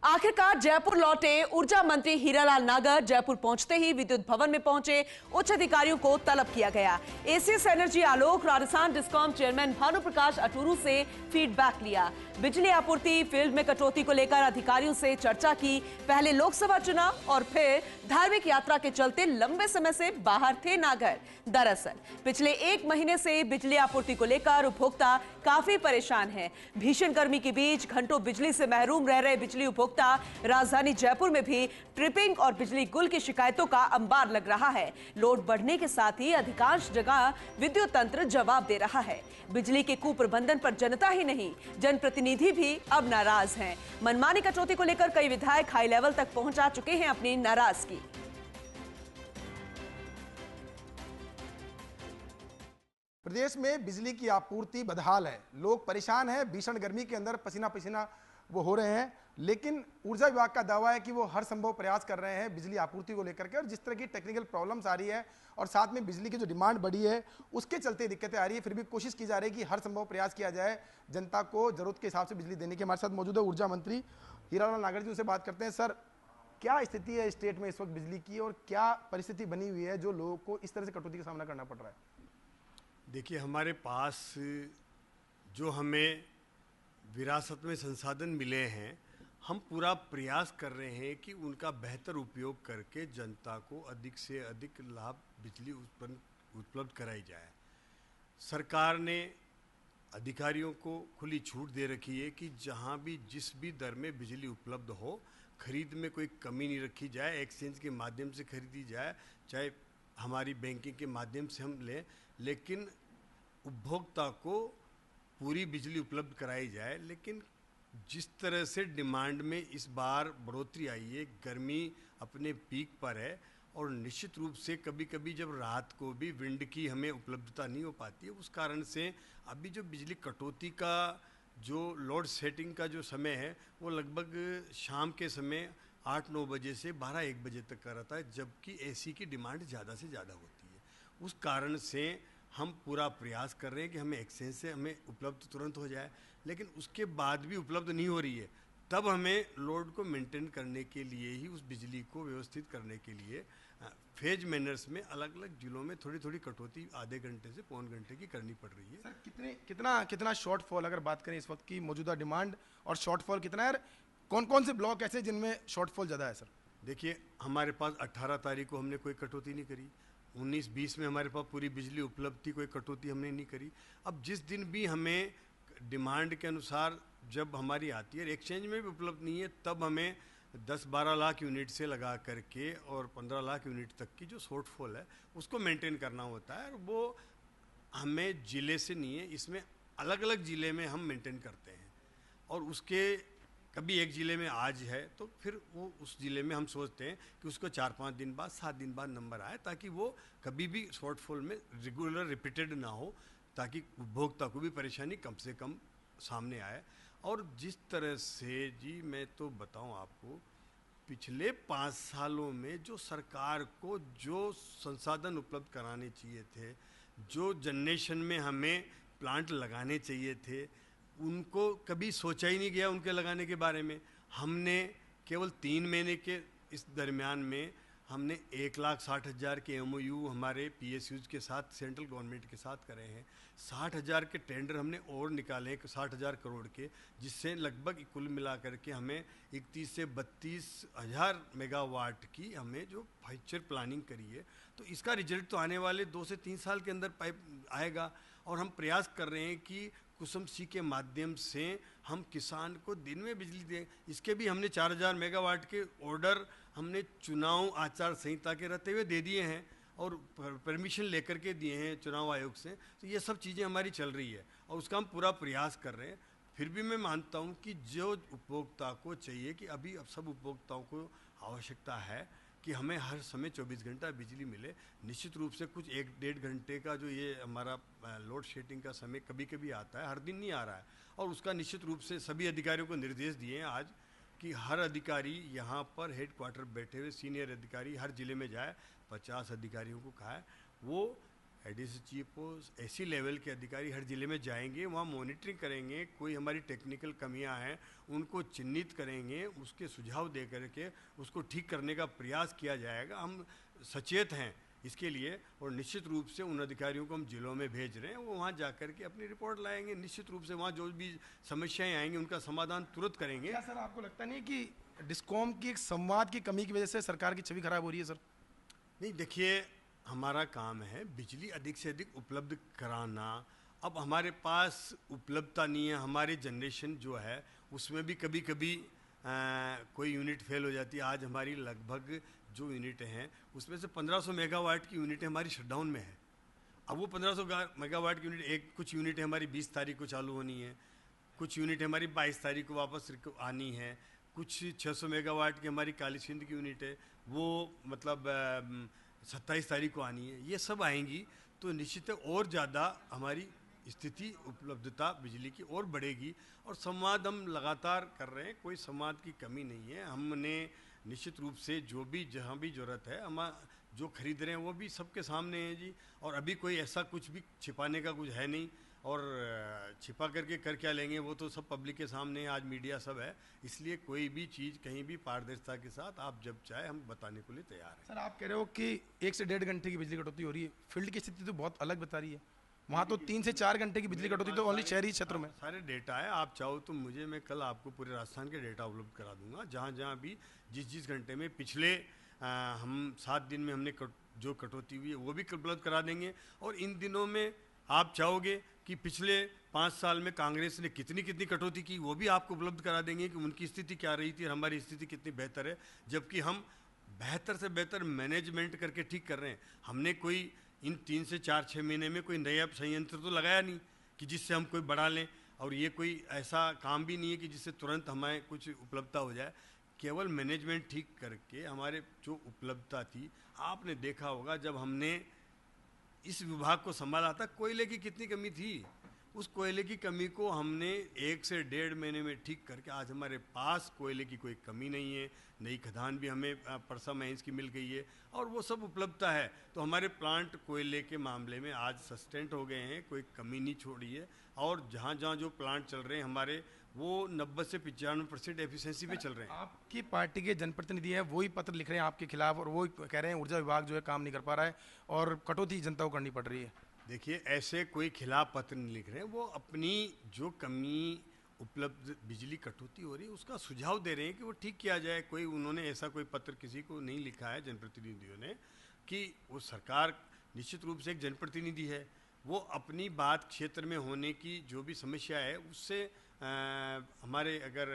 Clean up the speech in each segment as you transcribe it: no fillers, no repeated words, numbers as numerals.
आखिरकार जयपुर लौटे ऊर्जा मंत्री हीरालाल नागर। जयपुर पहुंचते ही विद्युत भवन में पहुंचे उच्च अधिकारियों को तलब किया गया। एसीएस एनर्जी आलोक राजस्थान डिस्कॉम चेयरमैन भानु प्रकाश अटूरू से फीडबैक लिया। बिजली आपूर्ति फील्ड में कटौती को लेकर अधिकारियों से चर्चा की। पहले लोकसभा चुनाव और फिर धार्मिक यात्रा के चलते लंबे समय से बाहर थे नागर। दरअसल पिछले 1 महीने से बिजली आपूर्ति को लेकर उपभोक्ता काफी परेशान हैं। भीषण गर्मी के बीच घंटों बिजली से महरूम रह रहे बिजली उपभोक्ता राजधानी जयपुर में भी ट्रिपिंग और बिजली गुल की शिकायतों का अंबार लग रहा है। लोड बढ़ने के साथ ही अधिकांश जगह विद्युत तंत्र जवाब दे रहा है। बिजली के कुप्रबंधन पर जनता ही नहीं, जनप्रतिनिधि भी अब नाराज हैं। मनमानी कटौती को लेकर कई विधायक हाई लेवल तक पहुंचा चुके हैं अपनी नाराजगी। प्रदेश में बिजली की आपूर्ति बदहाल है। लोग परेशान हैं। भीषण गर्मी के अंदर पसीना पसीना वो हो रहे हैं, लेकिन ऊर्जा विभाग का दावा है कि वो हर संभव प्रयास कर रहे हैं बिजली आपूर्ति को लेकर के। और जिस तरह की टेक्निकल प्रॉब्लम्स आ रही है और साथ में बिजली की जो डिमांड बढ़ी है उसके चलते दिक्कतें आ रही है, फिर भी कोशिश की जा रही है कि हर संभव प्रयास किया जाए जनता को जरूरत के हिसाब से बिजली देने की। हमारे साथ मौजूद है ऊर्जा मंत्री हीरालाल नागर जी, उनसे बात करते हैं। सर, क्या स्थिति है स्टेट में इस वक्त बिजली की और क्या परिस्थिति बनी हुई है जो लोगों को इस तरह से कटौती का सामना करना पड़ रहा है? देखिए, हमारे पास जो हमें विरासत में संसाधन मिले हैं, हम पूरा प्रयास कर रहे हैं कि उनका बेहतर उपयोग करके जनता को अधिक से अधिक लाभ बिजली उपलब्ध कराई जाए। सरकार ने अधिकारियों को खुली छूट दे रखी है कि जहां भी जिस भी दर में बिजली उपलब्ध हो, खरीद में कोई कमी नहीं रखी जाए। एक्सचेंज के माध्यम से खरीदी जाए, चाहे हमारी बैंकिंग के माध्यम से हम लें, लेकिन उपभोक्ता को पूरी बिजली उपलब्ध कराई जाए। लेकिन जिस तरह से डिमांड में इस बार बढ़ोतरी आई है, गर्मी अपने पीक पर है और निश्चित रूप से कभी कभी जब रात को भी विंड की हमें उपलब्धता नहीं हो पाती है, उस कारण से अभी जो बिजली कटौती का जो लोड सेटिंग का जो समय है वो लगभग शाम के समय 8-9 बजे से 12-1 बजे तक का रहता है, जबकि एसी की डिमांड ज़्यादा से ज़्यादा होती है। उस कारण से हम पूरा प्रयास कर रहे हैं कि हमें एक्सचेंज से हमें उपलब्ध तुरंत हो जाए, लेकिन उसके बाद भी उपलब्ध नहीं हो रही है, तब हमें लोड को मेंटेन करने के लिए ही उस बिजली को व्यवस्थित करने के लिए फेज मैनर्स में अलग अलग जिलों में थोड़ी थोड़ी कटौती आधे घंटे से पौन घंटे की करनी पड़ रही है। सर, कितना शॉर्टफॉल, अगर बात करें इस वक्त की मौजूदा डिमांड और शॉर्टफॉल कितना है? कौन कौन से ब्लॉक ऐसे जिनमें शॉर्टफॉल ज़्यादा है? सर देखिए, हमारे पास 18 तारीख को हमने कोई कटौती नहीं करी। 19-20 में हमारे पास पूरी बिजली उपलब्ध थी, कोई कटौती हमने नहीं करी। अब जिस दिन भी हमें डिमांड के अनुसार जब हमारी आती है, एक्सचेंज में भी उपलब्ध नहीं है, तब हमें 10-12 लाख यूनिट से लगा करके और 15 लाख यूनिट तक की जो शॉर्टफॉल है उसको मेंटेन करना होता है। और वो हमें ज़िले से नहीं है, इसमें अलग अलग ज़िले में हम मेंटेन करते हैं। और उसके कभी एक ज़िले में आज है तो फिर वो उस ज़िले में हम सोचते हैं कि उसको 4-5 दिन बाद 7 दिन बाद नंबर आए, ताकि वो कभी भी शॉर्टफॉल में रेगुलर रिपीटेड ना हो, ताकि उपभोक्ता को भी परेशानी कम से कम सामने आए। और जिस तरह से जी मैं तो बताऊं आपको, पिछले 5 सालों में जो सरकार को जो संसाधन उपलब्ध कराने चाहिए थे, जो जनरेशन में हमें प्लांट लगाने चाहिए थे, उनको कभी सोचा ही नहीं गया उनके लगाने के बारे में। हमने केवल 3 महीने के इस दरमियान में हमने 1,60,000 के MOU हमारे PSUs के साथ, सेंट्रल गवर्नमेंट के साथ करे हैं। 60,000 के टेंडर हमने और निकाले हैं, 60,000 करोड़ के, जिससे लगभग कुल मिलाकर के हमें 31 से 32,000 मेगावाट की हमें जो फ्यूचर प्लानिंग करी है। तो इसका रिजल्ट तो आने वाले 2 से 3 साल के अंदर पाइप आएगा। और हम प्रयास कर रहे हैं कि कुसुम सी के माध्यम से हम किसान को दिन में बिजली दें। इसके भी हमने 4,000 मेगावाट के ऑर्डर हमने चुनाव आचार संहिता के रहते हुए दे दिए हैं और परमिशन लेकर के दिए हैं चुनाव आयोग से। तो ये सब चीज़ें हमारी चल रही है और उसका हम पूरा प्रयास कर रहे हैं। फिर भी मैं मानता हूँ कि जो उपभोक्ता को चाहिए, कि अभी अब सब उपभोक्ताओं को आवश्यकता है कि हमें हर समय 24 घंटा बिजली मिले। निश्चित रूप से कुछ 1-1.5 घंटे का जो ये हमारा लोड शेडिंग का समय कभी कभी आता है, हर दिन नहीं आ रहा है। और उसका निश्चित रूप से सभी अधिकारियों को निर्देश दिए हैं आज कि हर अधिकारी यहाँ पर हेडक्वार्टर बैठे हुए सीनियर अधिकारी हर ज़िले में जाए। 50 अधिकारियों को कहा है वो एडिशनल चीफ पोस्ट ऐसी लेवल के अधिकारी हर ज़िले में जाएंगे, वहाँ मॉनिटरिंग करेंगे, कोई हमारी टेक्निकल कमियां हैं उनको चिन्हित करेंगे, उसके सुझाव दे करके उसको ठीक करने का प्रयास किया जाएगा। हम सचेत हैं इसके लिए और निश्चित रूप से उन अधिकारियों को हम जिलों में भेज रहे हैं, वो वहाँ जा कर के अपनी रिपोर्ट लाएंगे। निश्चित रूप से वहाँ जो भी समस्याएं आएंगी उनका समाधान तुरंत करेंगे। क्या सर आपको लगता नहीं कि डिस्कॉम की एक संवाद की कमी की वजह से सरकार की छवि खराब हो रही है सर? नहीं, देखिए हमारा काम है बिजली अधिक से अधिक उपलब्ध कराना। अब हमारे पास उपलब्धता नहीं है, हमारी जनरेशन जो है उसमें भी कभी कभी कोई यूनिट फेल हो जाती है। आज हमारी लगभग जो यूनिट हैं उसमें से 1500 मेगावाट की यूनिट हमारी शटडाउन में है। अब वो 1500 मेगावाट की यूनिट, कुछ यूनिट हमारी 20 तारीख को चालू होनी है, कुछ यूनिट हमारी 22 तारीख को वापस आनी है, कुछ 600 मेगावाट की हमारी काली सिंध की यूनिट है वो मतलब 27 तारीख को आनी है। ये सब आएंगी तो निश्चित है और ज़्यादा हमारी स्थिति उपलब्धता बिजली की और बढ़ेगी। और संवाद हम लगातार कर रहे हैं, कोई संवाद की कमी नहीं है। हमने निश्चित रूप से जो भी जहाँ भी ज़रूरत है हम जो खरीद रहे हैं वो भी सबके सामने है जी। और अभी कोई ऐसा कुछ भी छिपाने का कुछ है नहीं, और छिपा करके कर क्या लेंगे वो तो सब पब्लिक के सामने है, आज मीडिया सब है। इसलिए कोई भी चीज़ कहीं भी पारदर्शिता के साथ आप जब चाहे हम बताने के लिए तैयार हैं। सर आप कह रहे हो कि 1 से 1.5 घंटे की बिजली कटौती हो रही है, फील्ड की स्थिति तो बहुत अलग बता रही है। वहाँ तो 3 से 4 घंटे की बिजली कटौती तो ओनली शहरी क्षेत्रों में। सारे डेटा है, आप चाहो तो मुझे, मैं कल आपको पूरे राजस्थान के डेटा उपलब्ध करा दूंगा, जहाँ जहाँ भी जिस घंटे में पिछले हम 7 दिन में हमने जो कटौती हुई है वो भी उपलब्ध करा देंगे। और इन दिनों में आप चाहोगे कि पिछले 5 साल में कांग्रेस ने कितनी कटौती की वो भी आपको उपलब्ध करा देंगे कि उनकी स्थिति क्या रही थी और हमारी स्थिति कितनी बेहतर है। जबकि हम बेहतर से बेहतर मैनेजमेंट करके ठीक कर रहे हैं। हमने कोई इन 3 से 4-6 महीने में कोई नया संयंत्र तो लगाया नहीं कि जिससे हम कोई बढ़ा लें, और ये कोई ऐसा काम भी नहीं है कि जिससे तुरंत हमें कुछ उपलब्धता हो जाए। केवल मैनेजमेंट ठीक करके हमारे जो उपलब्धता थी, आपने देखा होगा जब हमने इस विभाग को संभाला था कोयले की कितनी कमी थी, उस कोयले की कमी को हमने 1 से 1.5 महीने में ठीक करके आज हमारे पास कोयले की कोई कमी नहीं है। नई खदान भी हमें परसा माइंस की मिल गई है और वो सब उपलब्धता है। तो हमारे प्लांट कोयले के मामले में आज सस्टेंट हो गए हैं, कोई कमी नहीं छोड़ी है। और जहाँ जहाँ जो प्लांट चल रहे हैं हमारे, वो 90 से 95% एफिशिएंसी पे चल रहे हैं। आपकी पार्टी के जनप्रतिनिधि हैं वही पत्र लिख रहे हैं आपके खिलाफ और वो कह रहे हैं ऊर्जा विभाग जो है काम नहीं कर पा रहा है और कटौती जनता को करनी पड़ रही है। देखिए, ऐसे कोई खिलाफ पत्र नहीं लिख रहे हैं, वो अपनी जो कमी उपलब्ध बिजली कटौती हो रही है उसका सुझाव दे रहे हैं कि वो ठीक किया जाए। कोई उन्होंने ऐसा कोई पत्र किसी को नहीं लिखा है जनप्रतिनिधियों ने कि वो सरकार निश्चित रूप से एक जनप्रतिनिधि है, वो अपनी बात क्षेत्र में होने की जो भी समस्या है उससे हमारे अगर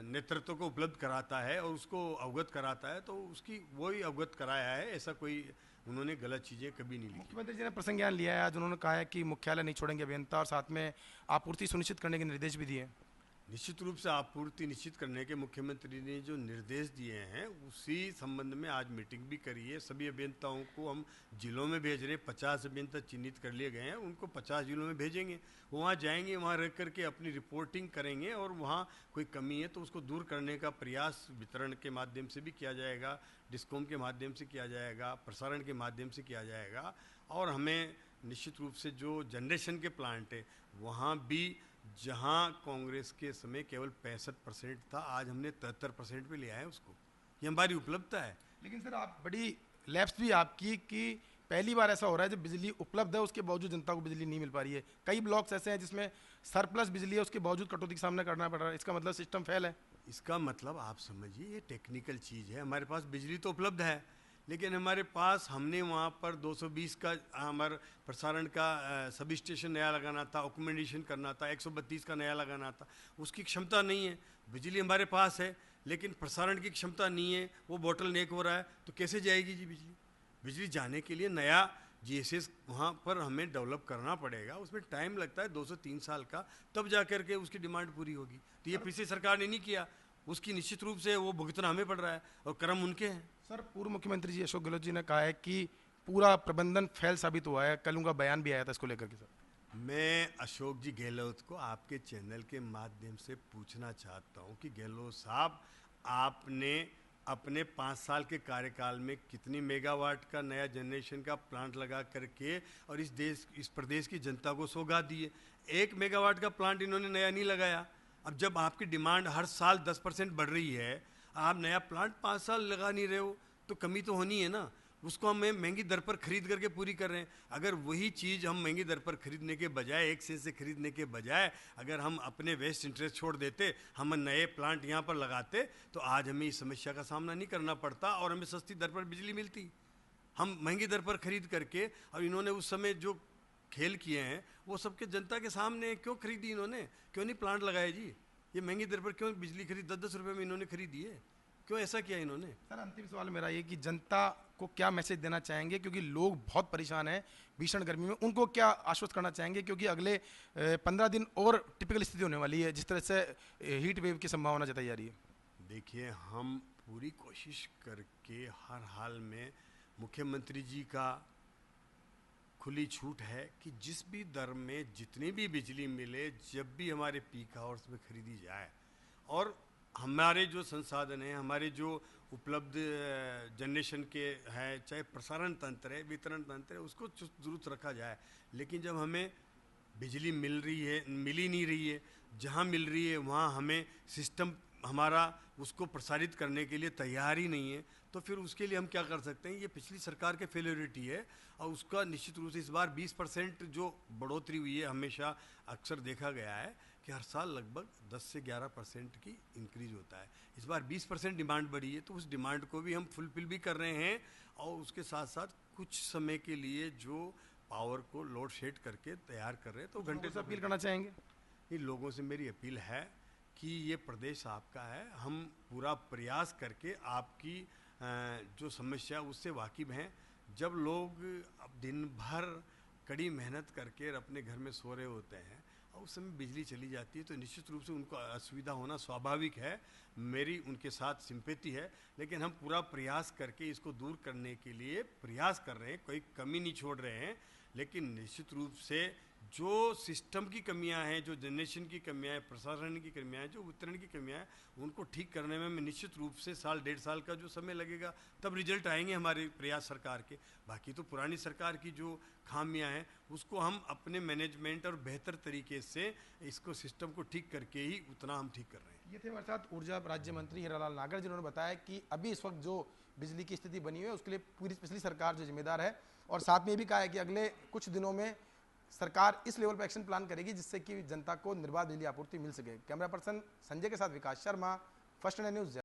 नेतृत्व को उपलब्ध कराता है और उसको अवगत कराता है तो उसकी वही अवगत कराया है। ऐसा कोई उन्होंने गलत चीज़ें कभी नहीं लिखी। मुख्यमंत्री जी ने प्रसंज्ञान लिया है, आज उन्होंने कहा है कि मुख्यालय नहीं छोड़ेंगे अभियंता और साथ में आपूर्ति सुनिश्चित करने के निर्देश भी दिए हैं। निश्चित रूप से आपूर्ति निश्चित करने के मुख्यमंत्री ने जो निर्देश दिए हैं उसी संबंध में आज मीटिंग भी करी है। सभी अभियंताओं को हम जिलों में भेज रहे हैं। 50 अभियंता चिन्हित कर लिए गए हैं, उनको 50 जिलों में भेजेंगे। वो वहाँ जाएंगे, वहाँ रह करके अपनी रिपोर्टिंग करेंगे और वहाँ कोई कमी है तो उसको दूर करने का प्रयास वितरण के माध्यम से भी किया जाएगा, डिस्कॉम के माध्यम से किया जाएगा, प्रसारण के माध्यम से किया जाएगा। और हमें निश्चित रूप से जो जनरेशन के प्लांट है वहाँ भी, जहां कांग्रेस के समय केवल 65% था, आज हमने 73% पे लिया है उसको। ये हमारी उपलब्धता है। लेकिन सर आप बड़ी लैप्स भी आपकी कि पहली बार ऐसा हो रहा है जब बिजली उपलब्ध है उसके बावजूद जनता को बिजली नहीं मिल पा रही है। कई ब्लॉक्स ऐसे हैं जिसमें सरप्लस बिजली है, उसके बावजूद कटौती का सामना करना पड़ रहा है। इसका मतलब सिस्टम फेल है। इसका मतलब आप समझिए ये टेक्निकल चीज़ है। हमारे पास बिजली तो उपलब्ध है लेकिन हमारे पास, हमने वहाँ पर 220 का हमारा प्रसारण का सब स्टेशन नया लगाना था, अकोमोडेशन करना था, 132 का नया लगाना था, उसकी क्षमता नहीं है। बिजली हमारे पास है लेकिन प्रसारण की क्षमता नहीं है, वो बॉटल नेक हो रहा है, तो कैसे जाएगी जी बिजली? बिजली जाने के लिए नया GSS वहाँ पर हमें डेवलप करना पड़ेगा, उसमें टाइम लगता है 2 से 3 साल का, तब जा कर के उसकी डिमांड पूरी होगी। तो ये पिछली सरकार ने नहीं किया, उसकी निश्चित रूप से वो भुगतना हमें पड़ रहा है और कर्म उनके हैं। सर पूर्व मुख्यमंत्री जी अशोक गहलोत जी ने कहा है कि पूरा प्रबंधन फेल साबित हुआ है, कल उनका बयान भी आया था इसको लेकर के। सर मैं अशोक जी गहलोत को आपके चैनल के माध्यम से पूछना चाहता हूं कि गहलोत साहब, आपने अपने 5 साल के कार्यकाल में कितनी मेगावाट का नया जनरेशन का प्लांट लगा करके और इस प्रदेश की जनता को सौगात दी है। 1 मेगावाट का प्लांट इन्होंने नया नहीं लगाया। अब जब आपकी डिमांड हर साल 10% बढ़ रही है, आप नया प्लांट 5 साल लगा नहीं रहे हो, तो कमी तो होनी है ना। उसको हम महंगी दर पर खरीद करके पूरी कर रहे हैं। अगर वही चीज़ हम महंगी दर पर खरीदने के बजाय, एक से खरीदने के बजाय अगर हम अपने वेस्ट इंटरेस्ट छोड़ देते, हम नए प्लांट यहाँ पर लगाते, तो आज हमें इस समस्या का सामना नहीं करना पड़ता और हमें सस्ती दर पर बिजली मिलती। हम महंगी दर पर खरीद करके, और इन्होंने उस समय जो खेल किए हैं वो सबके जनता के सामने क्यों खरीदी इन्होंने? क्यों नहीं प्लांट लगाए जी? ये महंगी दर पर क्यों बिजली खरीद 10-10 रुपये में इन्होंने खरीदी है? क्यों ऐसा किया इन्होंने? सर, अंतिम सवाल मेरा ये कि जनता को क्या मैसेज देना चाहेंगे, क्योंकि लोग बहुत परेशान हैं भीषण गर्मी में, उनको क्या आश्वस्त करना चाहेंगे, क्योंकि अगले 15 दिन और टिपिकल स्थिति होने वाली है जिस तरह से हीट वेव की संभावना जताई जा रही है? देखिए, हम पूरी कोशिश करके हर हाल में, मुख्यमंत्री जी का खुली छूट है कि जिस भी दर में जितनी भी बिजली मिले, जब भी हमारे पीक आवर्स में खरीदी जाए, और हमारे जो संसाधन हैं, हमारे जो उपलब्ध जनरेशन के हैं, चाहे प्रसारण तंत्र है, वितरण तंत्र है, उसको दुरुस्त रखा जाए। लेकिन जब हमें बिजली मिल ही नहीं रही है, जहाँ मिल रही है वहाँ हमें सिस्टम हमारा उसको प्रसारित करने के लिए तैयार ही नहीं है, तो फिर उसके लिए हम क्या कर सकते हैं? ये पिछली सरकार के फेलियरिटी है, और उसका निश्चित रूप से इस बार 20% जो बढ़ोतरी हुई है, हमेशा अक्सर देखा गया है कि हर साल लगभग 10 से 11% की इंक्रीज होता है। इस बार 20% डिमांड बढ़ी है, तो उस डिमांड को भी हम फुलफिल भी कर रहे हैं, और उसके साथ साथ कुछ समय के लिए जो पावर को लोड शेड करके तैयार कर रहे हैं, तो घंटे से अपील करना चाहेंगे? इन लोगों से मेरी अपील है कि ये प्रदेश आपका है, हम पूरा प्रयास करके आपकी जो समस्या उससे वाकिफ़ हैं। जब लोग अब दिन भर कड़ी मेहनत करके अपने घर में सो रहे होते हैं और उस समय बिजली चली जाती है, तो निश्चित रूप से उनको असुविधा होना स्वाभाविक है। मेरी उनके साथ सिंपैथी है, लेकिन हम पूरा प्रयास करके इसको दूर करने के लिए प्रयास कर रहे हैं, कोई कमी नहीं छोड़ रहे हैं। लेकिन निश्चित रूप से जो सिस्टम की कमियां हैं, जो जनरेशन की कमियां हैं, प्रसारण की कमियां हैं, जो वितरण की कमियां हैं, उनको ठीक करने में निश्चित रूप से 1.5 साल का जो समय लगेगा, तब रिजल्ट आएंगे हमारे प्रयास सरकार के। बाकी तो पुरानी सरकार की जो खामियां हैं उसको हम अपने मैनेजमेंट और बेहतर तरीके से इसको सिस्टम को ठीक करके ही उतना हम ठीक कर रहे हैं। ये थे हमारे साथ ऊर्जा राज्य मंत्री हीरालाल नागर, जिन्होंने बताया कि अभी इस वक्त जो बिजली की स्थिति बनी हुई है उसके लिए पूरी पिछली सरकार जो जिम्मेदार है, और साथ में ये भी कहा है कि अगले कुछ दिनों में सरकार इस लेवल पर एक्शन प्लान करेगी जिससे कि जनता को निर्बाध बिजली आपूर्ति मिल सके। कैमरा पर्सन संजय के साथ विकास शर्मा, फर्स्ट इंडिया न्यूज़।